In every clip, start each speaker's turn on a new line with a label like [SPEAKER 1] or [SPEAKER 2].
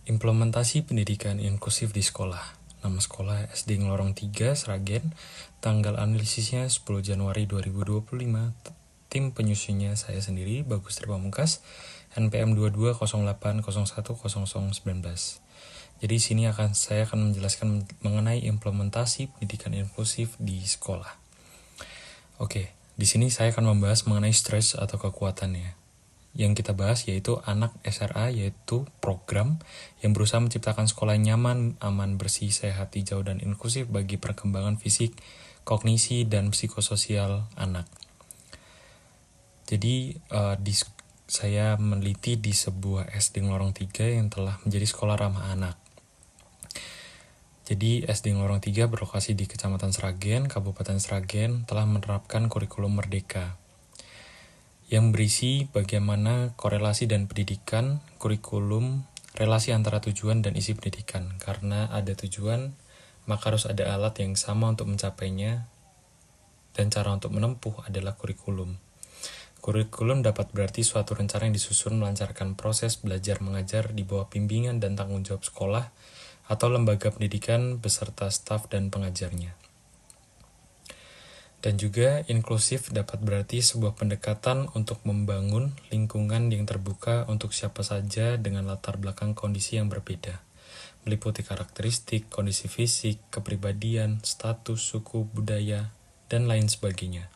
[SPEAKER 1] Implementasi pendidikan inklusif di sekolah. Nama sekolah SD Ngelorong 3, Sragen. Tanggal analisisnya 10 Januari 2025. Tim penyusunnya saya sendiri, Bagus Tripamungkas, NPM 2208010019. Jadi sini saya akan menjelaskan mengenai implementasi pendidikan inklusif di sekolah. Oke, di sini saya akan membahas mengenai stres atau kekuatannya. Yang kita bahas yaitu anak SRA, yaitu program yang berusaha menciptakan sekolah nyaman, aman, bersih, sehat, hijau, dan inklusif bagi perkembangan fisik, kognisi, dan psikososial anak. Jadi saya meneliti di sebuah SD Ngelorong 3 yang telah menjadi sekolah ramah anak. Jadi SD Ngelorong 3 berlokasi di Kecamatan Sragen, Kabupaten Sragen, telah menerapkan kurikulum Merdeka yang berisi bagaimana korelasi dan pendidikan, kurikulum, relasi antara tujuan dan isi pendidikan. Karena ada tujuan, maka harus ada alat yang sama untuk mencapainya, dan cara untuk menempuh adalah kurikulum. Kurikulum dapat berarti suatu rencana yang disusun melancarkan proses belajar mengajar di bawah bimbingan dan tanggung jawab sekolah atau lembaga pendidikan beserta staf dan pengajarnya. Dan juga inklusif dapat berarti sebuah pendekatan untuk membangun lingkungan yang terbuka untuk siapa saja dengan latar belakang kondisi yang berbeda, meliputi karakteristik, kondisi fisik, kepribadian, status, suku, budaya, dan lain sebagainya.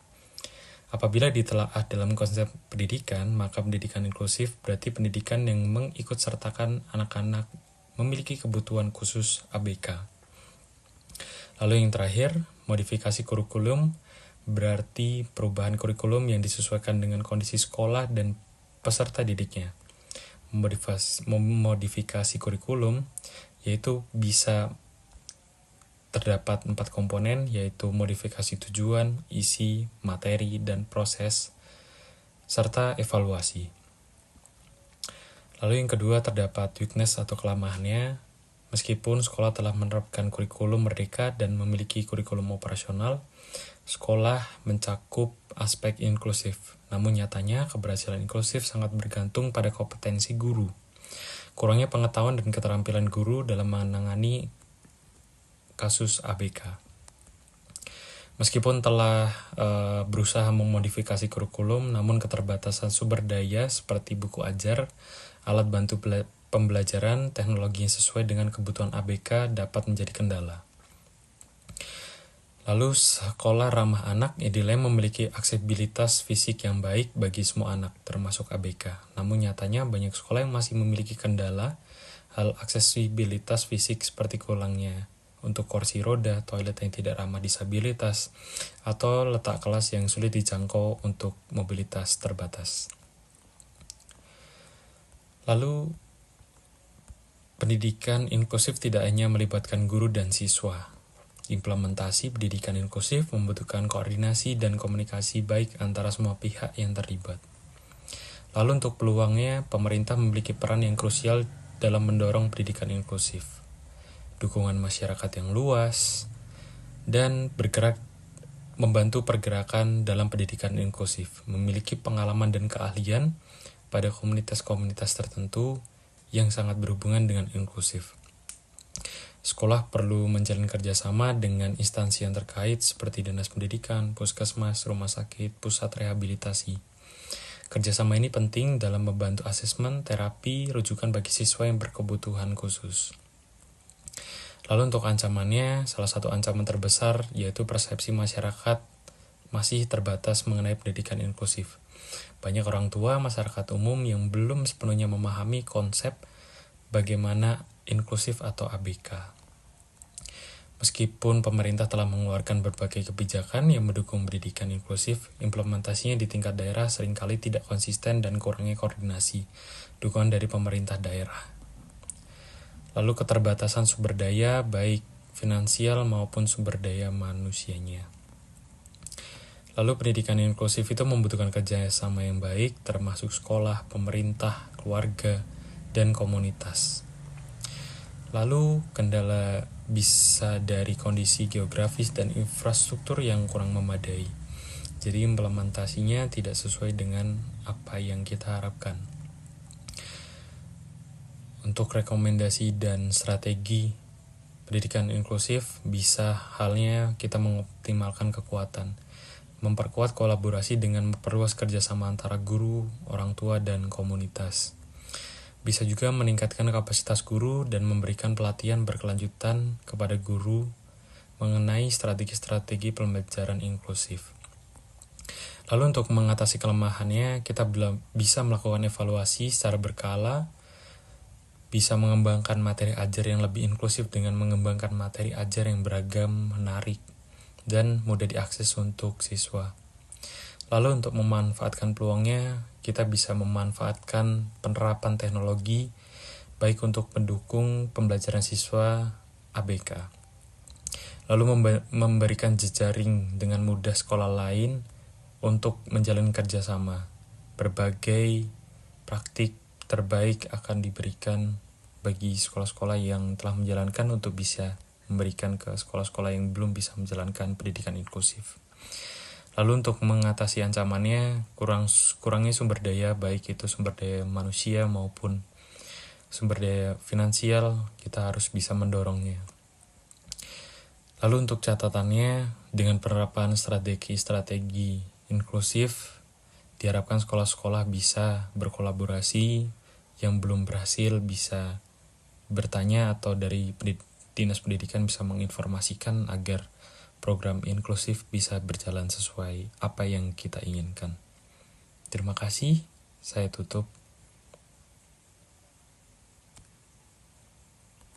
[SPEAKER 1] Apabila ditelaah dalam konsep pendidikan, maka pendidikan inklusif berarti pendidikan yang mengikutsertakan anak-anak memiliki kebutuhan khusus ABK. Lalu yang terakhir, modifikasi kurikulum berarti perubahan kurikulum yang disesuaikan dengan kondisi sekolah dan peserta didiknya. Modifikasi kurikulum yaitu bisa terdapat 4 komponen, yaitu modifikasi tujuan, isi, materi, dan proses, serta evaluasi. Lalu yang kedua terdapat weakness atau kelemahannya. Meskipun sekolah telah menerapkan kurikulum merdeka dan memiliki kurikulum operasional, sekolah mencakup aspek inklusif. Namun nyatanya keberhasilan inklusif sangat bergantung pada kompetensi guru. Kurangnya pengetahuan dan keterampilan guru dalam menangani kasus ABK. Meskipun telah berusaha memodifikasi kurikulum, namun keterbatasan sumber daya seperti buku ajar, alat bantu pembelajaran, teknologi yang sesuai dengan kebutuhan ABK dapat menjadi kendala. Lalu sekolah ramah anak dinilai memiliki aksesibilitas fisik yang baik bagi semua anak, termasuk ABK. Namun nyatanya banyak sekolah yang masih memiliki kendala hal aksesibilitas fisik seperti kurangnya untuk kursi roda, toilet yang tidak ramah disabilitas, atau letak kelas yang sulit dijangkau untuk mobilitas terbatas. Lalu, pendidikan inklusif tidak hanya melibatkan guru dan siswa. Implementasi pendidikan inklusif membutuhkan koordinasi dan komunikasi baik antara semua pihak yang terlibat. Lalu untuk peluangnya, pemerintah memiliki peran yang krusial dalam mendorong pendidikan inklusif. Dukungan masyarakat yang luas, dan membantu pergerakan dalam pendidikan inklusif, memiliki pengalaman dan keahlian pada komunitas-komunitas tertentu yang sangat berhubungan dengan inklusif. Sekolah perlu menjalin kerjasama dengan instansi yang terkait seperti Dinas Pendidikan, Puskesmas, Rumah Sakit, Pusat Rehabilitasi. Kerjasama ini penting dalam membantu asesmen, terapi, rujukan bagi siswa yang berkebutuhan khusus. Lalu untuk ancamannya, salah satu ancaman terbesar yaitu persepsi masyarakat masih terbatas mengenai pendidikan inklusif. Banyak orang tua, masyarakat umum yang belum sepenuhnya memahami konsep bagaimana inklusif atau ABK. Meskipun pemerintah telah mengeluarkan berbagai kebijakan yang mendukung pendidikan inklusif, implementasinya di tingkat daerah seringkali tidak konsisten dan kurangnya koordinasi, dukungan dari pemerintah daerah. Lalu keterbatasan sumber daya, baik finansial maupun sumber daya manusianya. Lalu pendidikan inklusif itu membutuhkan kerjasama yang baik, termasuk sekolah, pemerintah, keluarga, dan komunitas. Lalu kendala bisa dari kondisi geografis dan infrastruktur yang kurang memadai. Jadi implementasinya tidak sesuai dengan apa yang kita harapkan. Untuk rekomendasi dan strategi pendidikan inklusif, bisa halnya kita mengoptimalkan kekuatan, memperkuat kolaborasi dengan memperluas kerjasama antara guru, orang tua, dan komunitas. Bisa juga meningkatkan kapasitas guru dan memberikan pelatihan berkelanjutan kepada guru mengenai strategi-strategi pembelajaran inklusif. Lalu untuk mengatasi kelemahannya, kita bisa melakukan evaluasi secara berkala, bisa mengembangkan materi ajar yang lebih inklusif dengan mengembangkan materi ajar yang beragam, menarik, dan mudah diakses untuk siswa. Lalu untuk memanfaatkan peluangnya, kita bisa memanfaatkan penerapan teknologi baik untuk mendukung pembelajaran siswa ABK. Lalu memberikan jejaring dengan mudah sekolah lain untuk menjalin kerjasama. Berbagai praktik terbaik akan diberikan bagi sekolah-sekolah yang telah menjalankan untuk bisa memberikan ke sekolah-sekolah yang belum bisa menjalankan pendidikan inklusif. Lalu untuk mengatasi ancamannya, kurangnya sumber daya, baik itu sumber daya manusia maupun sumber daya finansial, kita harus bisa mendorongnya. Lalu untuk catatannya, dengan penerapan strategi inklusif, diharapkan sekolah-sekolah bisa berkolaborasi, yang belum berhasil bisa bertanya atau dari Dinas Pendidikan bisa menginformasikan agar program inklusif bisa berjalan sesuai apa yang kita inginkan. Terima kasih, saya tutup.